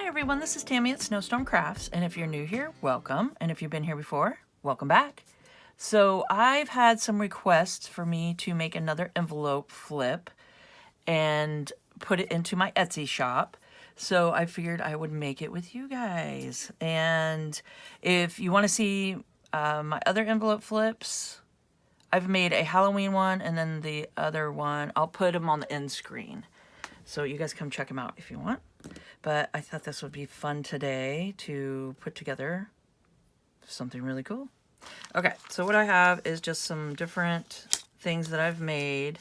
everyone, this is Tammy at Snowstorm Crafts, and if you're new here, welcome, and if you've been here before, welcome back. So I've had some requests for me to make another envelope flip and put it into my Etsy shop, so I figured I would make it with you guys. And if you want to see my other envelope flips, I've made a Halloween one, and then the other one, I'll put them on the end screen. So you guys come check them out if you want. But I thought this would be fun today to put together something really cool. Okay, so what I have is just some different things that I've made.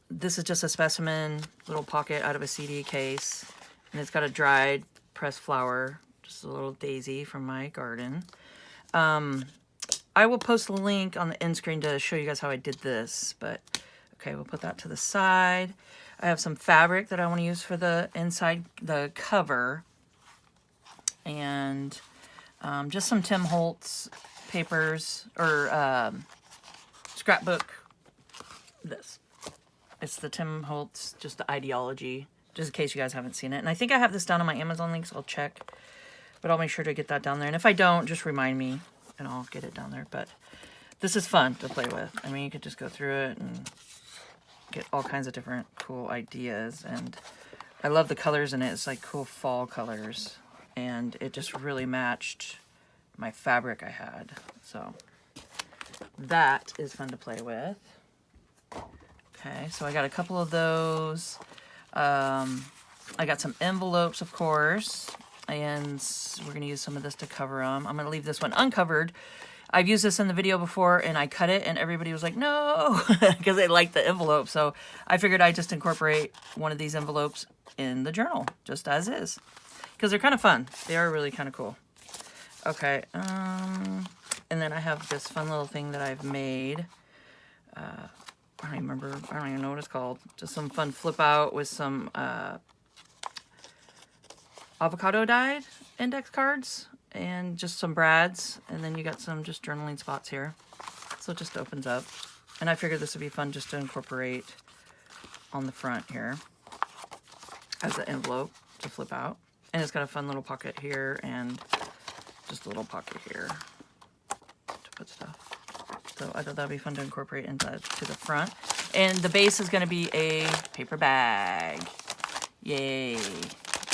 This is just a specimen little pocket out of a CD case. And it's got a dried pressed flower, just a little daisy from my garden. I will post a link on the end screen to show you guys how I did this. But okay, we'll put that to the side. I have some fabric that I want to use for the inside, the cover, and just some Tim Holtz papers, or scrapbook. It's the Tim Holtz, just the ideology, just in case you guys haven't seen it. And I think I have this down on my Amazon link, so I'll check, but I'll make sure to get that down there. And if I don't, just remind me, and I'll get it down there. But this is fun to play with. I mean, you could just go through it and get all kinds of different cool ideas, and I love the colors in it. It's like cool fall colors, and it just really matched my fabric I had, so that is fun to play with. Okay, so I got a couple of those. I got some envelopes, of course, and we're gonna use some of this to cover them. I'm gonna leave this one uncovered. I've used this in the video before, and I cut it, and everybody was like, no, because they liked the envelope. So I figured I'd just incorporate one of these envelopes in the journal, just as is, because they're kind of fun. They are really kind of cool. Okay, and then I have this fun little thing that I've made. I don't even remember, I don't even know what it's called. Just some fun flip out with some avocado dyed index cards. And just some brads, and then you got some just journaling spots here. So it just opens up. And I figured this would be fun just to incorporate on the front here as an envelope to flip out. And it's got a fun little pocket here and just a little pocket here to put stuff. So I thought that would be fun to incorporate into to the front. And the base is going to be a paper bag. Yay.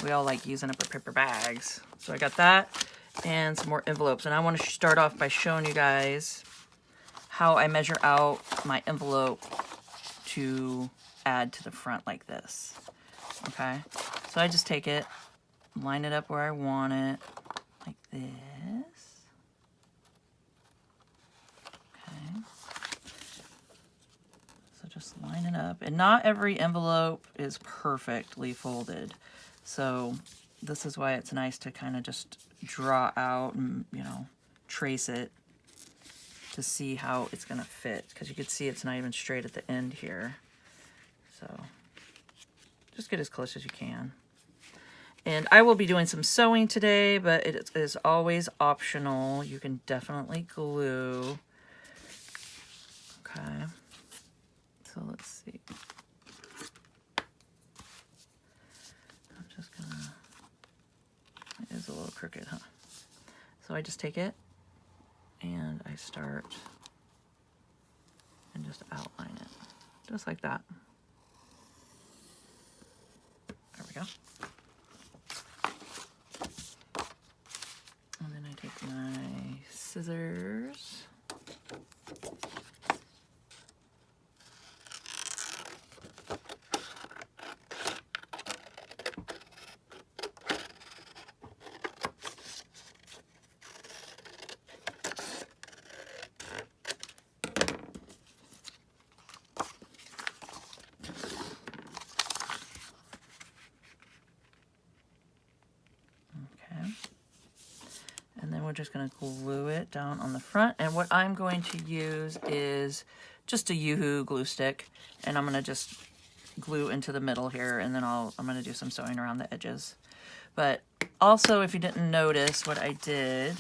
We all like using up our paper bags. So I got that. And some more envelopes, and I want to start off by showing you guys how I measure out my envelope to add to the front like this. Okay, so I just take it, line it up where I want it, like this. Okay, so just line it up, and not every envelope is perfectly folded, so this is why it's nice to kind of just draw out and, you know, trace it to see how it's going to fit. Because you can see it's not even straight at the end here. So just get as close as you can. And I will be doing some sewing today, but it is always optional. You can definitely glue. Okay. So let's see. I'm just going to... It is a little crooked, huh? So I just take it and I start and just outline it, just like that. There we go. And then I take my scissors. We're just going to glue it down on the front, and what I'm going to use is just a Yoo-hoo glue stick, and I'm going to just glue into the middle here, and then I'm going to do some sewing around the edges. But also, if you didn't notice what I did,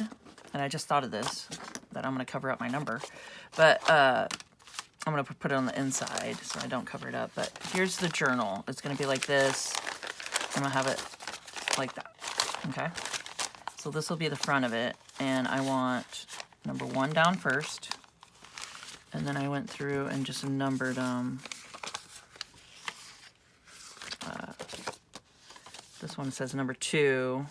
and I just thought of this, that I'm going to cover up my number, but I'm going to put it on the inside so I don't cover it up. But here's the journal. It's going to be like this. I'm going to have it like that. Okay, so this will be the front of it, and I want number 1 down first, and then I went through and just numbered them. This one says number 2,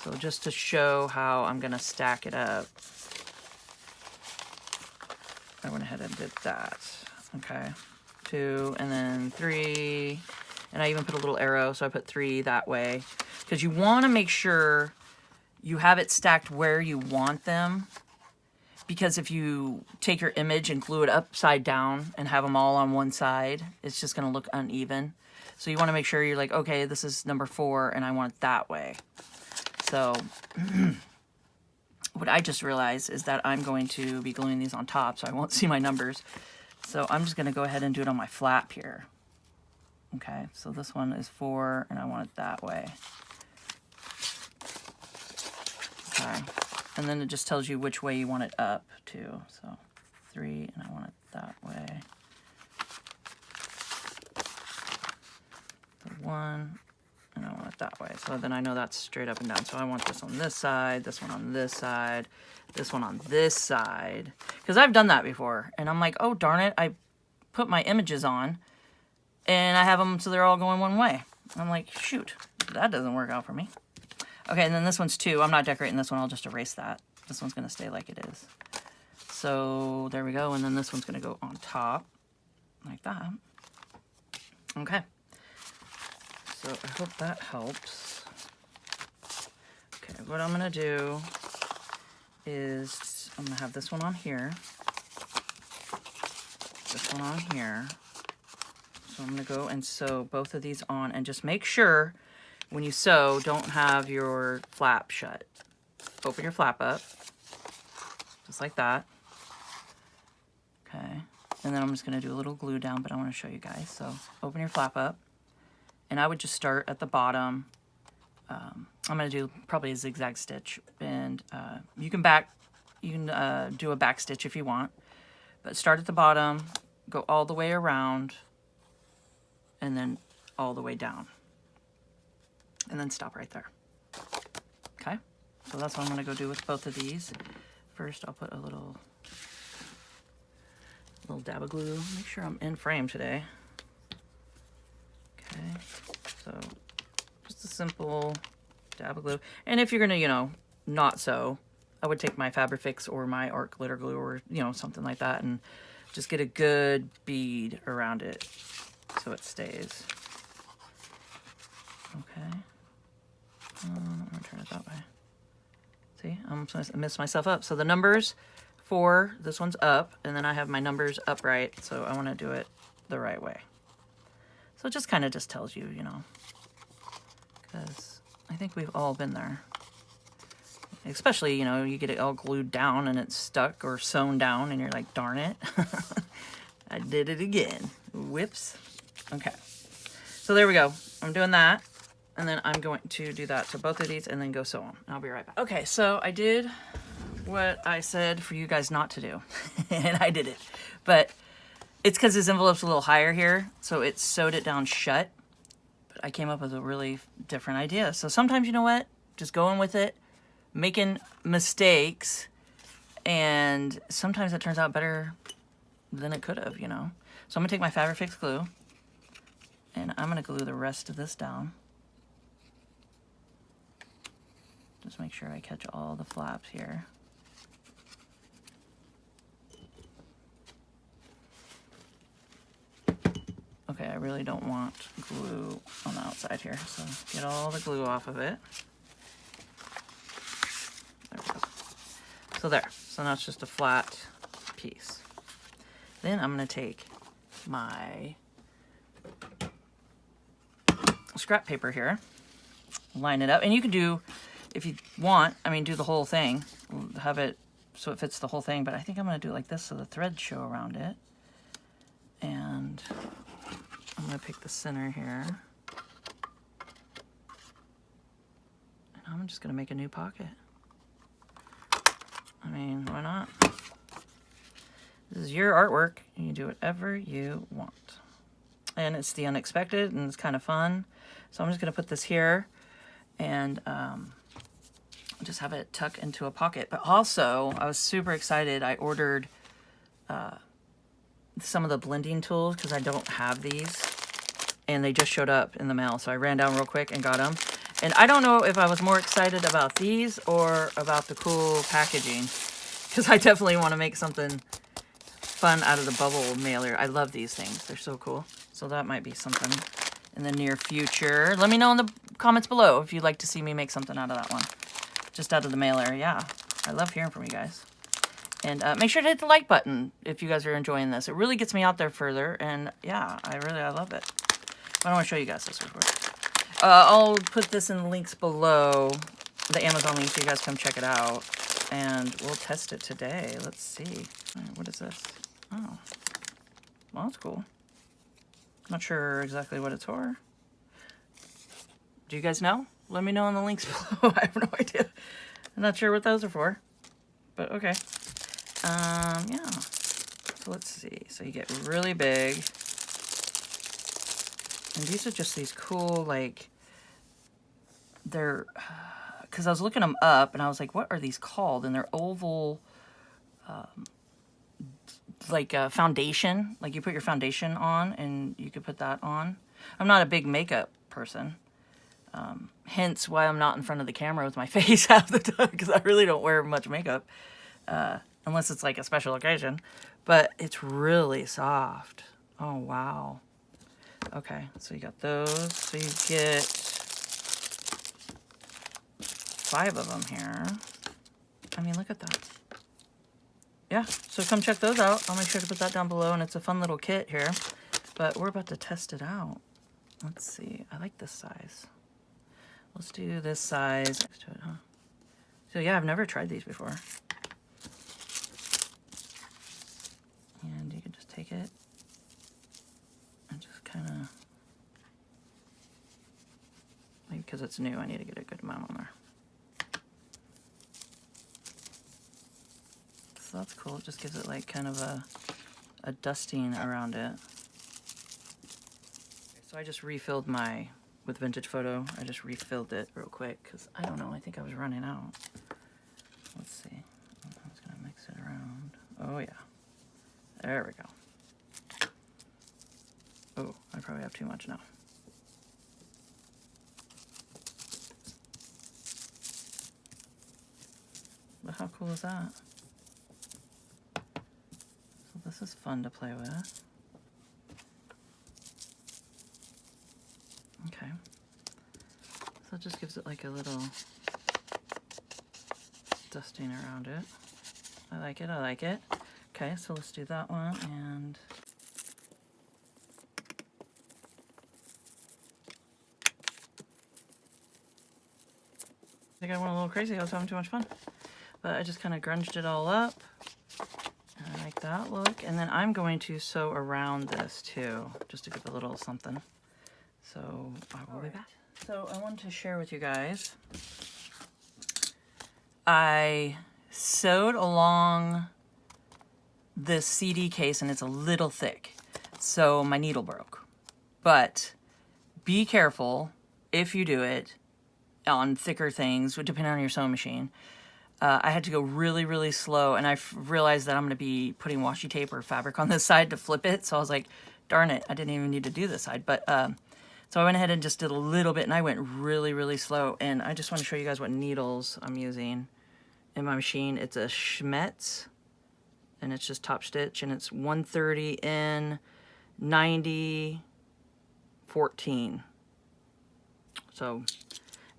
so just to show how I'm gonna stack it up, I went ahead and did that. Okay, 2, and then 3, and I even put a little arrow, so I put 3 that way, because you want to make sure you have it stacked where you want them, because if you take your image and glue it upside down and have them all on one side, it's just going to look uneven. So you want to make sure you're like, okay, this is number 4, and I want it that way. So what I just realized is that I'm going to be gluing these on top, so I won't see my numbers. So I'm just going to go ahead and do it on my flap here. Okay, so this one is 4, and I want it that way. Okay, and then it just tells you which way you want it up too. So 3, and I want it that way. So 1, and I want it that way. So then I know that's straight up and down. So I want this on this side, this one on this side, this one on this side. Because I've done that before, and I'm like, oh darn it, I put my images on, and I have them so they're all going one way. I'm like, shoot, that doesn't work out for me. Okay, and then this one's 2. I'm not decorating this one. I'll just erase that. This one's going to stay like it is. So there we go. And then this one's going to go on top like that. Okay. So I hope that helps. Okay, what I'm going to do is I'm going to have this one on here. This one on here. So I'm going to go and sew both of these on, and just make sure when you sew, don't have your flap shut. Open your flap up, just like that. Okay, and then I'm just going to do a little glue down, but I want to show you guys. So open your flap up, and I would just start at the bottom. I'm going to do probably a zigzag stitch, and you can do a back stitch if you want, but start at the bottom, go all the way around, and then all the way down. And then stop right there. Okay, so that's what I'm going to go do with both of these. First, I'll put a little dab of glue. Make sure I'm in frame today. Okay, so just a simple dab of glue. And if you're going to, you know, not sew, I would take my Fabrifix or my art glitter glue, or, you know, something like that, and just get a good bead around it so it stays. Okay. I'm going to turn it that way. See, I'm going to mess myself up. So the numbers 4, this one's up, and then I have my numbers upright, so I want to do it the right way. So it just kind of just tells you, you know, because I think we've all been there. Especially, you know, you get it all glued down and it's stuck or sewn down, and you're like, darn it. I did it again. Whoops. Okay. So there we go. I'm doing that. And then I'm going to do that to both of these and then go sew them. I'll be right back. Okay, so I did what I said for you guys not to do. And I did it. But it's because this envelope's a little higher here, so it sewed it down shut. But I came up with a really different idea. So sometimes, you know what? Just going with it, making mistakes, and sometimes it turns out better than it could have, you know. So I'm going to take my Fabrifix glue, and I'm going to glue the rest of this down. Just make sure I catch all the flaps here. Okay, I really don't want glue on the outside here, so get all the glue off of it. There we go. So there. So now it's just a flat piece. Then I'm going to take my scrap paper here, line it up, and you can do, if you want, I mean, do the whole thing, have it so it fits the whole thing, but I think I'm going to do it like this so the threads show around it. And I'm going to pick the center here. And I'm just going to make a new pocket. I mean, why not? This is your artwork. You can do whatever you want. And it's the unexpected, and it's kind of fun. So I'm just going to put this here. and just have it tuck into a pocket. But also, I was super excited. I ordered some of the blending tools because I don't have these, and they just showed up in the mail. So I ran down real quick and got them. And I don't know if I was more excited about these or about the cool packaging, because I definitely want to make something fun out of the bubble mailer. I love these things. They're so cool. So that might be something in the near future. Let me know in the comments below if you'd like to see me make something out of that one. Just out of the mailer. Yeah, I love hearing from you guys. And make sure to hit the like button if you guys are enjoying this. It really gets me out there further. And yeah, I love it. But I want to show you guys this real quick. I'll put this in the links below, the Amazon link, so you guys come check it out. And we'll test it today. Let's see. What is this? Oh. Well, that's cool. Not sure exactly what it's for. Do you guys know? Let me know in the links below. I have no idea. I'm not sure what those are for. But okay. Yeah. So let's see. So you get really big. And these are just these cool, like, they're, because I was looking them up and I was like, what are these called? And they're oval, like a foundation. Like you put your foundation on and you could put that on. I'm not a big makeup person. Hence why I'm not in front of the camera with my face half the time, because I really don't wear much makeup. Unless it's like a special occasion. But it's really soft. Oh, wow. Okay, so you got those. So you get 5 of them here. I mean, look at that. Yeah, so come check those out. I'll make sure to put that down below, and it's a fun little kit here. But we're about to test it out. Let's see. I like this size. Let's do this size next to it, huh? So yeah, I've never tried these before. And you can just take it and just kind of, maybe because it's new, I need to get a good amount on there. So that's cool. It just gives it like kind of a dusting around it. So I just refilled my, with Vintage Photo, I just refilled it real quick because I don't know, I think I was running out. Let's see. I'm just going to mix it around. Oh yeah. There we go. Oh, I probably have too much now. But how cool is that? So this is fun to play with. Okay. So it just gives it like a little dusting around it. I like it, I like it. Okay, so let's do that one, and I think I went a little crazy. I was having too much fun. But I just kind of grunged it all up. And I like that look. And then I'm going to sew around this too, just to give a little something. So I will be back. So I wanted to share with you guys. I sewed along this CD case and it's a little thick. So my needle broke. But be careful if you do it on thicker things, depending on your sewing machine. I had to go really, really slow, and I realized that I'm going to be putting washi tape or fabric on this side to flip it, so I was like, darn it, I didn't even need to do this side. But so I went ahead and just did a little bit, and I went really, really slow, and I just want to show you guys what needles I'm using in my machine. It's a Schmetz, and it's just top stitch, and it's 130 in 90 14. So,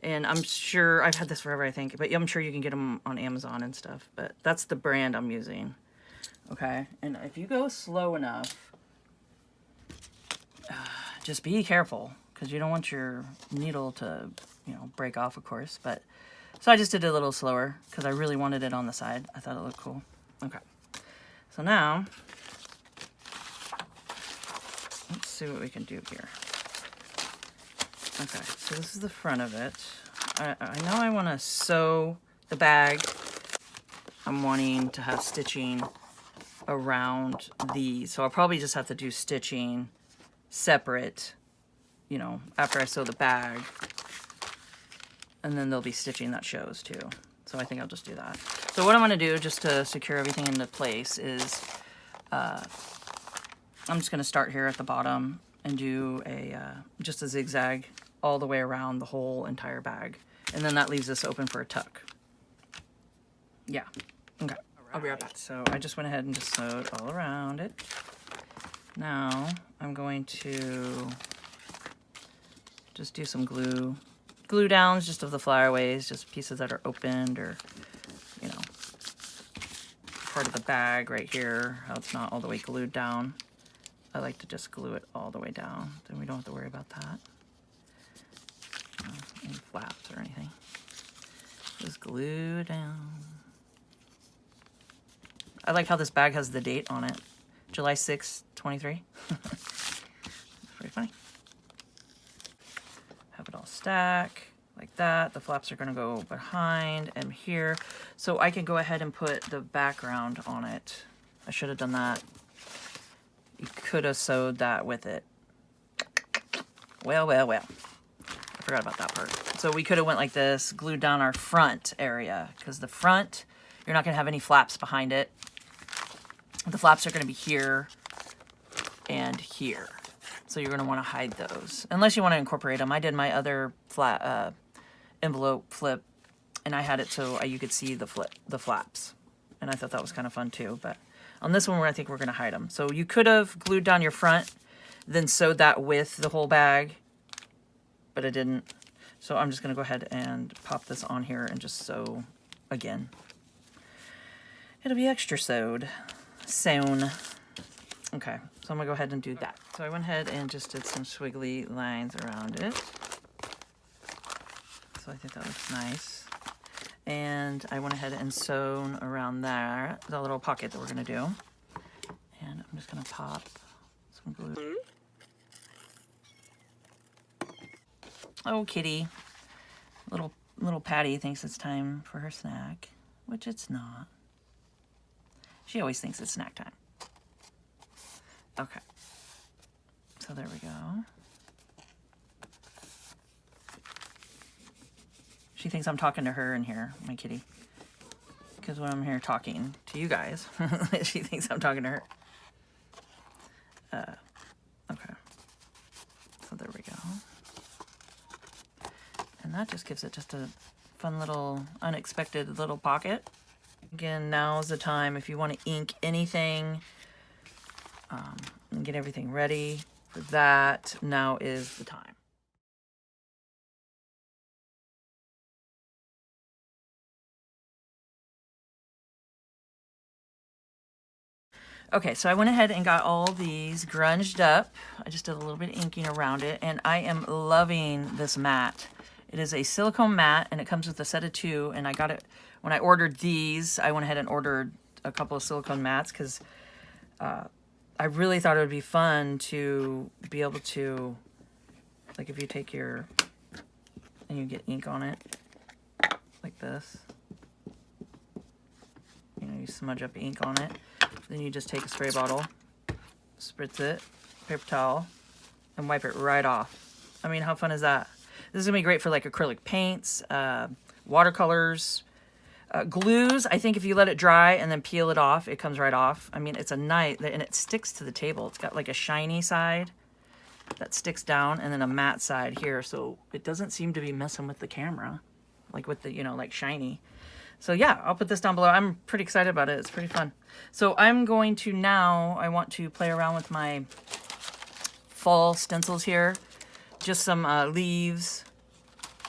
and I'm sure, I've had this forever, I think, but I'm sure you can get them on Amazon and stuff, but that's the brand I'm using. Okay, and if you go slow enough, just be careful, because you don't want your needle to, you know, break off, of course. But so I just did it a little slower because I really wanted it on the side. I thought it looked cool. Okay, so now let's see what we can do here. Okay, so this is the front of it. I know I want to sew the bag. I'm wanting to have stitching around these, so I'll probably just have to do stitching separate, you know, after I sew the bag. And then there'll be stitching that shows too. So I think I'll just do that. So what I'm going to do just to secure everything into place is I'm just going to start here at the bottom and do a just a zigzag all the way around the whole entire bag. And then that leaves us open for a tuck. Yeah. Okay. I'll be right back. So I just went ahead and just sewed all around it. Now I'm going to just do some glue downs just of the flyaways, just pieces that are opened or, you know, part of the bag right here, how it's not all the way glued down. I like to just glue it all the way down, then we don't have to worry about that. Any flaps or anything. Just glue down. I like how this bag has the date on it. July 6th, 23. Pretty funny. Have it all stack like that. The flaps are going to go behind and here. So I can go ahead and put the background on it. I should have done that. You could have sewed that with it. Well, well, well. I forgot about that part. So we could have went like this, glued down our front area, because the front, you're not going to have any flaps behind it. The flaps are going to be here and here. So you're going to want to hide those. Unless you want to incorporate them. I did my other flat envelope flip, and I had it so you could see the flaps. And I thought that was kind of fun too. But on this one, I think we're going to hide them. So you could have glued down your front, then sewed that with the whole bag. But I didn't. So I'm just going to go ahead and pop this on here and just sew again. It'll be extra sewn. Okay, so I'm gonna go ahead and do that. So I went ahead and just did some swiggly lines around it. So I think that looks nice. And I went ahead and sewn around there, the little pocket that we're gonna do. And I'm just gonna pop some glue. Oh, kitty. Little Patty thinks it's time for her snack, which it's not. She always thinks it's snack time. Okay. So there we go. She thinks I'm talking to her in here, my kitty. Because when I'm here talking to you guys, she thinks I'm talking to her. Okay. So there we go. And that just gives it just a fun little, unexpected little pocket. Again, now's the time if you want to ink anything and get everything ready for that. Now is the time. Okay, so I went ahead and got all these grunged up. I just did a little bit of inking around it, and I am loving this mat. It is a silicone mat, and it comes with a set of 2, and I got it when I ordered these. I went ahead and ordered a couple of silicone mats because I really thought it would be fun to be able to, like if you take your, and you get ink on it, like this. You know, you smudge up ink on it. Then you just take a spray bottle, spritz it, paper towel, and wipe it right off. I mean, how fun is that? This is going to be great for like acrylic paints, watercolors, glues. I think if you let it dry and then peel it off, it comes right off. I mean, it's a nice, and it sticks to the table. It's got like a shiny side that sticks down and then a matte side here. So it doesn't seem to be messing with the camera, like with the, you know, like shiny. So yeah, I'll put this down below. I'm pretty excited about it. It's pretty fun. So I'm going to now, I want to play around with my fall stencils here. Just some leaves.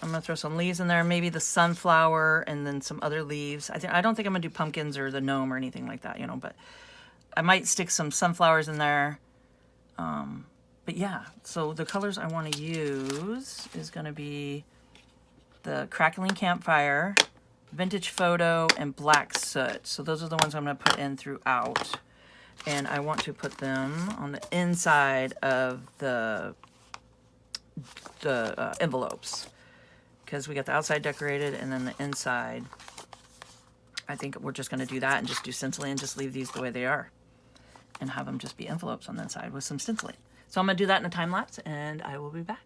I'm going to throw some leaves in there, maybe the sunflower and then some other leaves. I don't think I'm going to do pumpkins or the gnome or anything like that, you know, but I might stick some sunflowers in there. But yeah, so the colors I want to use is going to be the Crackling Campfire, Vintage Photo, and Black Soot. So those are the ones I'm going to put in throughout. And I want to put them on the inside of the envelopes. Because we got the outside decorated and then the inside, I think we're just going to do that and just do stenciling and just leave these the way they are. And have them just be envelopes on the inside with some stenciling. So I'm going to do that in a time lapse and I will be back.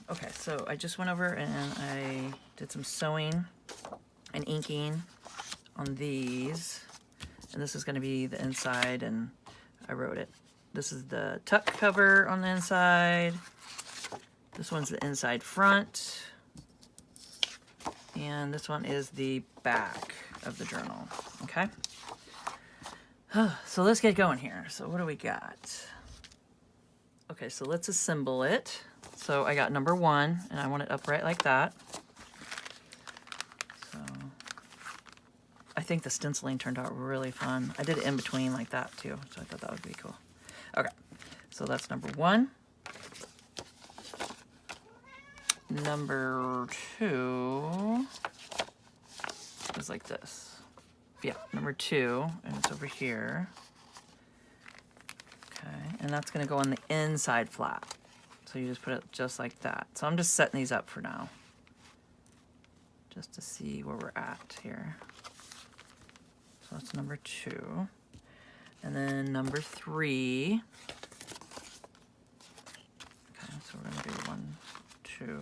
Okay, so I just went over and I did some sewing and inking on these. And this is going to be the inside, and I wrote it. This is the tuck cover on the inside. This one's the inside front. And this one is the back of the journal, okay? So let's get going here. So what do we got? Okay, so let's assemble it. So I got number 1, and I want it upright like that. So I think the stenciling turned out really fun. I did it in between like that too, so I thought that would be cool. Okay, so that's number 1. Number 2 is like this. Yeah, number 2, and it's over here. Okay, and that's gonna go on the inside flap. So you just put it just like that. So I'm just setting these up for now, just to see where we're at here. So that's number 2. And then number 3. Okay, so we're gonna do 1, 2, go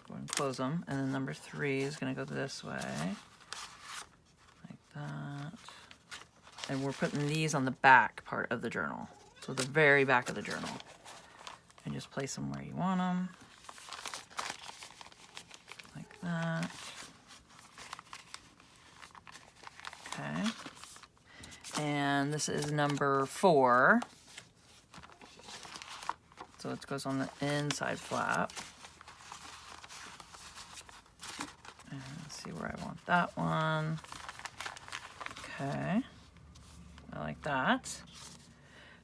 ahead and close them. And then number 3 is gonna go this way, like that. And we're putting these on the back part of the journal. So the very back of the journal. And just place them where you want them. Like that. Okay. And this is number 4. So it goes on the inside flap. And let's see where I want that one. Okay. I like that.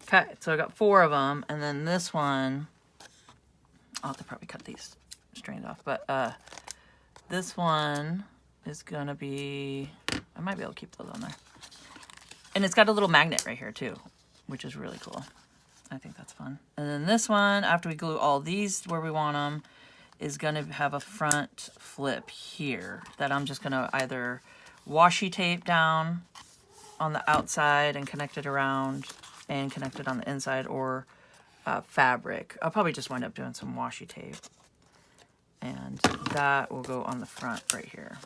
Okay, so I got 4 of them, and then this one, I'll have to probably cut these strands off, but this one is gonna be, I might be able to keep those on there. And it's got a little magnet right here too, which is really cool. I think that's fun. And then this one, after we glue all these where we want them, is gonna have a front flip here that I'm just gonna either washi tape down on the outside and connect it around and connect it on the inside, or fabric. I'll probably just wind up doing some washi tape. And that will go on the front right here.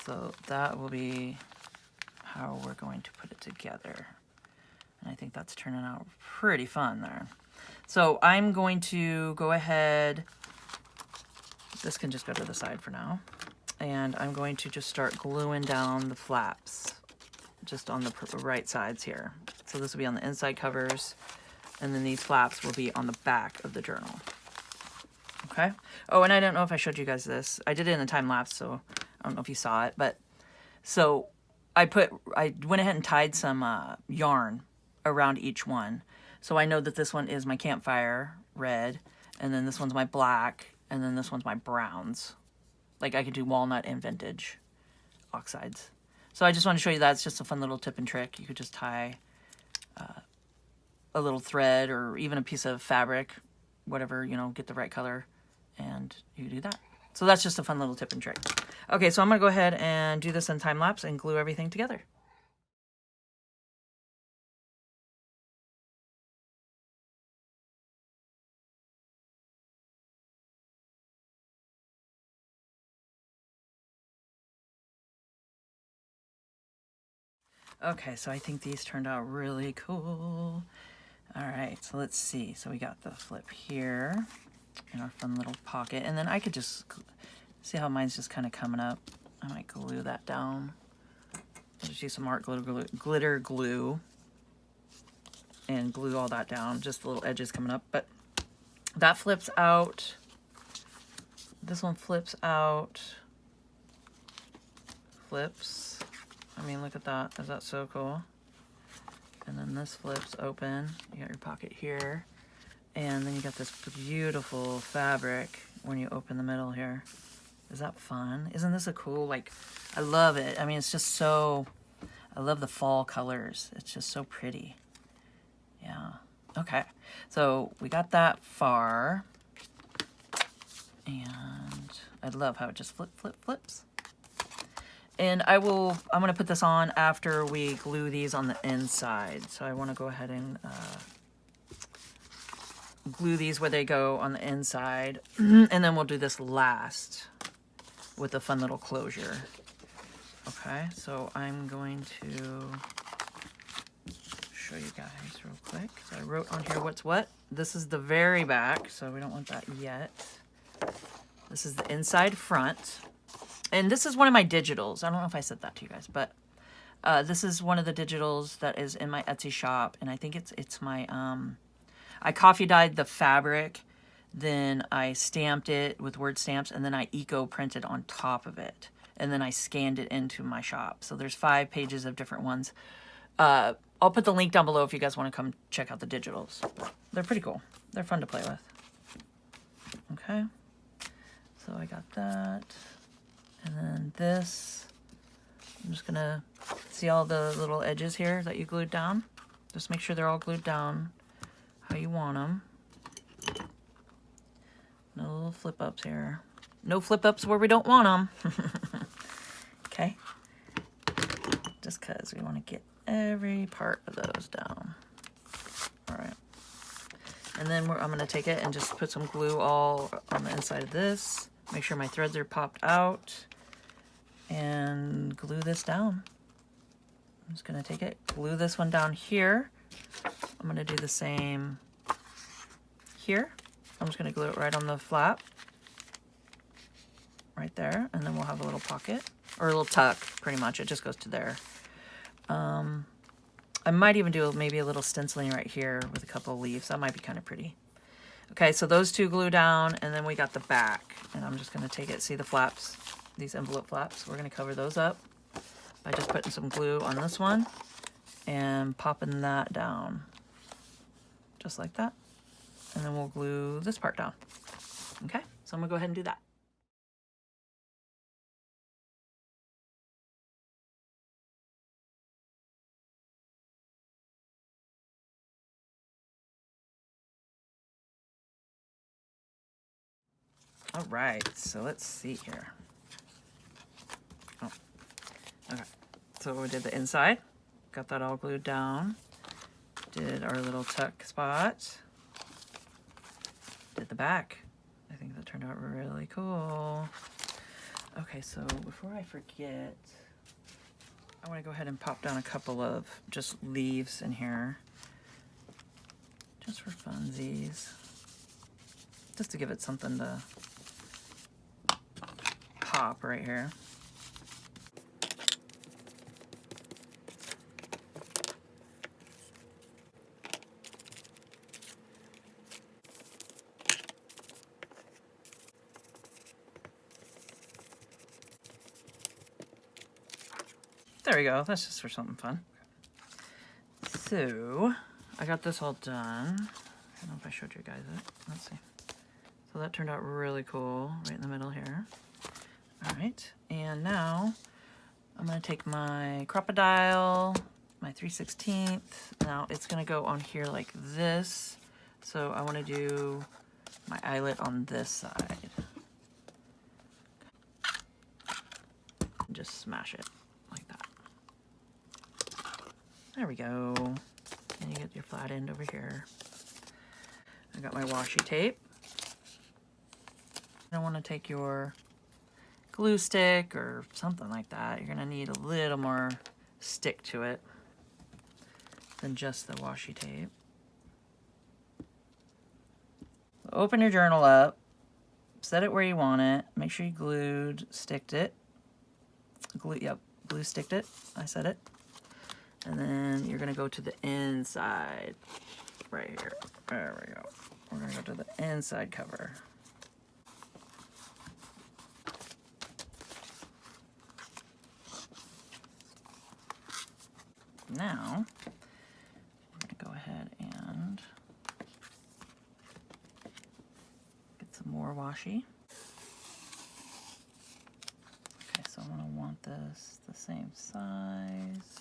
So that will be how we're going to put it together. And I think that's turning out pretty fun there. So I'm going to go ahead, this can just go to the side for now. And I'm going to just start gluing down the flaps just on the right sides here. So this will be on the inside covers, and then these flaps will be on the back of the journal. Okay. Oh, and I don't know if I showed you guys this. I did it in a time lapse, so I don't know if you saw it, but so I went ahead and tied some yarn around each one. So I know that this one is my campfire red, and then this one's my black, and then this one's my browns. Like I could do walnut and vintage oxides. So I just want to show you that. It's just a fun little tip and trick. You could just tie a little thread or even a piece of fabric, whatever, you know, get the right color, and you do that. So that's just a fun little tip and trick. Okay, so I'm going to go ahead and do this in time lapse and glue everything together. Okay, so I think these turned out really cool. All right, so let's see. So we got the flip here in our fun little pocket. And then I could just see how mine's just kind of coming up. I might glue that down. Just use some art glitter glue and glue all that down. Just the little edges coming up. But that flips out. This one flips out. Flips. I mean, look at that. Is that so cool? And then this flips open. You got your pocket here. And then you got this beautiful fabric when you open the middle here. Is that fun? Isn't this a cool, like, I love it. I mean, it's just so, I love the fall colors. It's just so pretty. Yeah. Okay. So we got that far. And I love how it just flips. And I'm going to put this on after we glue these on the inside. So I want to go ahead and glue these where they go on the inside. And then we'll do this last with a fun little closure. Okay, so I'm going to show you guys real quick. So I wrote on here what's what. This is the very back, so we don't want that yet. This is the inside front. And this is one of my digitals. I don't know if I said that to you guys, but this is one of the digitals that is in my Etsy shop. And I think it's my, I coffee dyed the fabric, then I stamped it with word stamps, and then I eco printed on top of it. And then I scanned it into my shop. So there's 5 pages of different ones. I'll put the link down below if you guys want to come check out the digitals. They're pretty cool. They're fun to play with. Okay. So I got that. And then this. I'm just going to see all the little edges here that you glued down. Just make sure they're all glued down how you want them. No little flip ups here. No flip ups where we don't want them. Okay. Just because we want to get every part of those down. All right. And then I'm going to take it and just put some glue all on the inside of this. Make sure my threads are popped out. And glue this down. I'm just going to take it, glue this one down here. I'm going to do the same here. I'm just going to glue it right on the flap. Right there. And then we'll have a little pocket. Or a little tuck, pretty much. It just goes to there. I might even do maybe a little stenciling right here with a couple of leaves. That might be kind of pretty. Okay, so those two glue down, and then we got the back. And I'm just going to take it, see the flaps, these envelope flaps. We're going to cover those up by just putting some glue on this one and popping that down. Just like that. And then we'll glue this part down. Okay, so I'm going to go ahead and do that. All right, so let's see here. Oh, okay. So we did the inside, got that all glued down, did our little tuck spot, did the back. I think that turned out really cool. Okay, so before I forget, I want to go ahead and pop down a couple of just leaves in here, just for funsies, just to give it something to pop right here. There we go. That's just for something fun. So I got this all done. I don't know if I showed you guys it. Let's see. So that turned out really cool right in the middle here. All right, and now I'm gonna take my crocodile, my 3/16. Now it's gonna go on here like this. So I wanna do my eyelet on this side. And just smash it like that. There we go. And you get your flat end over here. I got my washi tape. I want to take your glue stick or something like that. You're going to need a little more stick to it than just the washi tape. Open your journal up, set it where you want it, make sure you sticked it. Glue sticked it, I said it. And then you're going to go to the inside right here. There we go. We're going to go to the inside cover. Now, we're going to go ahead and get some more washi. Okay, so I'm going to want this the same size.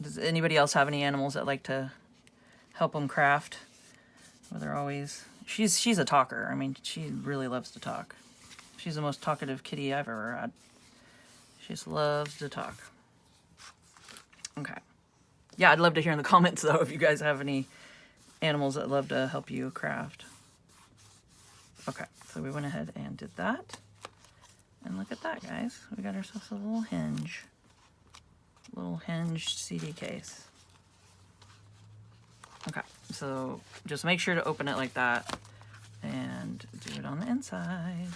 Does anybody else have any animals that like to help them craft? Well, they're always... She's a talker. I mean, she really loves to talk. She's the most talkative kitty I've ever had. She just loves to talk. Okay. Yeah, I'd love to hear in the comments, though, if you guys have any animals that love to help you craft. Okay, so we went ahead and did that. And look at that, guys. We got ourselves a little hinge. Little hinged CD case. Okay, so just make sure to open it like that and do it on the inside.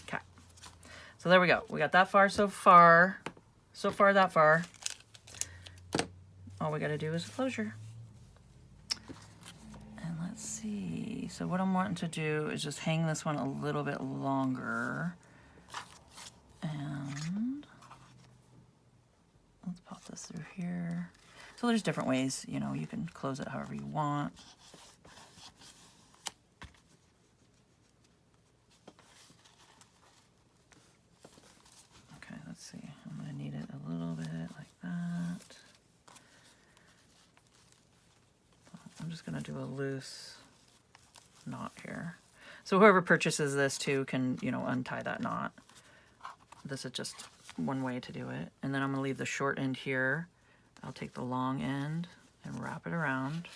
Okay, so there we go. We got that far, so far, that far. All we got to do is a closure. And let's see. So what I'm wanting to do is just hang this one a little bit longer. And let's pop this through here. So there's different ways, you know, you can close it however you want. Okay, let's see. I'm going to need it a little bit like that. I'm just going to do a loose knot here. So whoever purchases this too can, you know, untie that knot. This is just one way to do it. And then I'm going to leave the short end here. I'll take the long end and wrap it around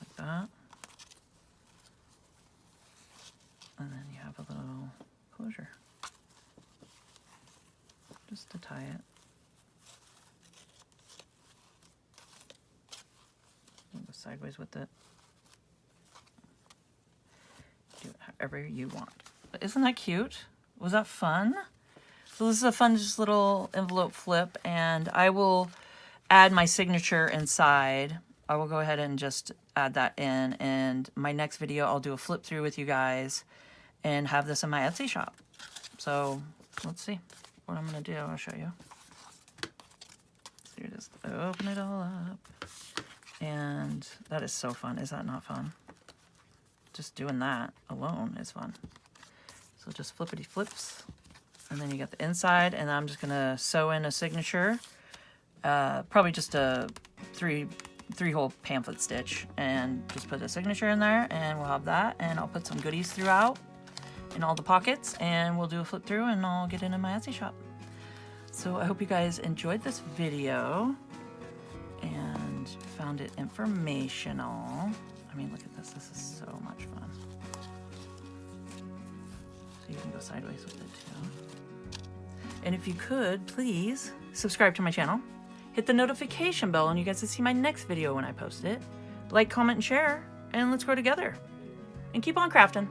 like that. And then you have a little closure. Just to tie it. Go sideways with it. Do it however you want. But isn't that cute? Was that fun? So this is a fun just little envelope flip, and I will add my signature inside. I will go ahead and just add that in, and my next video I'll do a flip through with you guys and have this in my Etsy shop. So let's see what I'm going to do. I'll show you. So you just open it all up, and that is so fun. Is that not fun? Just doing that alone is fun. So just flippity flips. And then you got the inside, and I'm just gonna sew in a signature, probably just a three-hole pamphlet stitch, and just put a signature in there, and we'll have that. And I'll put some goodies throughout in all the pockets, and we'll do a flip through, and I'll get it in my Etsy shop. So I hope you guys enjoyed this video and found it informational. I mean, look at this. This is so much fun. So you can go sideways with it too. And if you could, please subscribe to my channel. Hit the notification bell and you guys will see my next video when I post it. Like, comment, and share, and let's grow together. And keep on crafting.